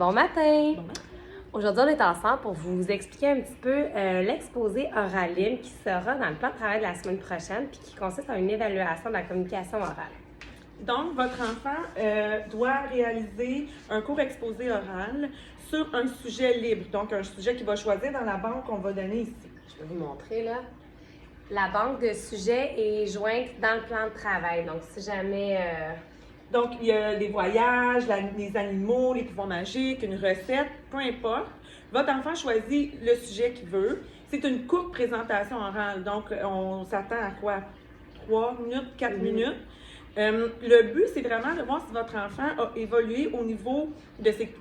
Bon matin! Bon matin. Aujourd'hui, on est ensemble pour vous expliquer un petit peu l'exposé Oralim qui sera dans le plan de travail de la semaine prochaine puis qui consiste en une évaluation de la communication orale. Donc, votre enfant doit réaliser un court exposé oral sur un sujet libre, donc un sujet qu'il va choisir dans la banque qu'on va donner ici. Je vais vous montrer là. La banque de sujets est jointe dans le plan de travail. Donc, si jamais... Donc, il y a les voyages, les animaux, les pouvoirs magiques, une recette, peu importe. Votre enfant choisit le sujet qu'il veut. C'est une courte présentation orale, donc on s'attend à quoi? 3 minutes, 4 minutes. Le but, c'est vraiment de voir si votre enfant a évolué au niveau de ses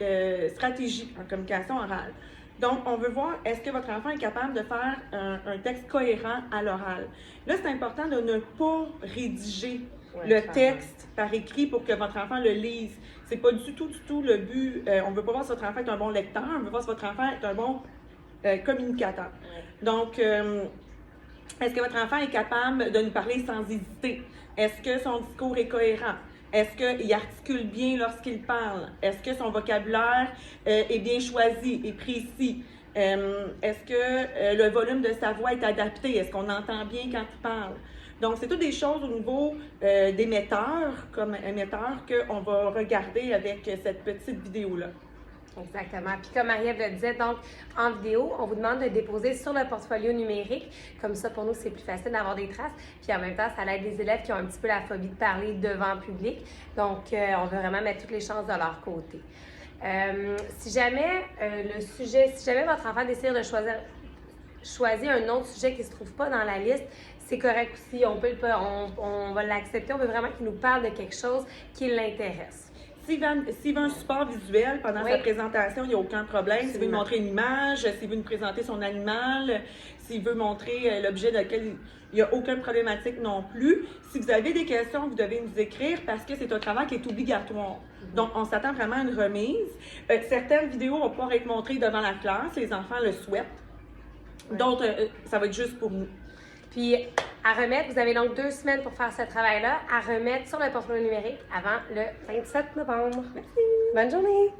stratégies en communication orale. Donc, on veut voir, est-ce que votre enfant est capable de faire un texte cohérent à l'oral? Là, c'est important de ne pas rédiger le texte par écrit pour que votre enfant le lise. C'est pas du tout le but. On veut pas voir si votre enfant est un bon lecteur, on veut voir si votre enfant est un bon communicateur. Donc, est-ce que votre enfant est capable de nous parler sans hésiter? Est-ce que son discours est cohérent? Est-ce qu'il articule bien lorsqu'il parle? Est-ce que son vocabulaire est bien choisi et précis? Est-ce que le volume de sa voix est adapté? Est-ce qu'on entend bien quand il parle? Donc, c'est toutes des choses au niveau d'émetteurs, comme émetteurs, qu'on va regarder avec cette petite vidéo-là. Exactement. Puis comme Marie-Ève le disait, donc en vidéo, on vous demande de déposer sur le portfolio numérique. Comme ça, pour nous, c'est plus facile d'avoir des traces. Puis en même temps, ça aide les élèves qui ont un petit peu la phobie de parler devant le public. Donc, on veut vraiment mettre toutes les chances de leur côté. Si jamais votre enfant décide de choisir un autre sujet qui ne se trouve pas dans la liste, c'est correct aussi. On va l'accepter. On veut vraiment qu'il nous parle de quelque chose qui l'intéresse. S'il veut un support visuel pendant sa présentation, il n'y a aucun problème. S'il veut nous montrer une image, s'il veut nous présenter son animal, s'il veut montrer l'objet dans lequel il n'y a aucune problématique non plus. Si vous avez des questions, vous devez nous écrire parce que c'est un travail qui est obligatoire. Donc, on s'attend vraiment à une remise. Certaines vidéos vont pouvoir être montrées devant la classe, les enfants le souhaitent. D'autres, ça va être juste pour nous. Puis, à remettre, vous avez donc 2 semaines pour faire ce travail-là, à remettre sur le portfolio numérique avant le 27 novembre. Merci. Bonne journée!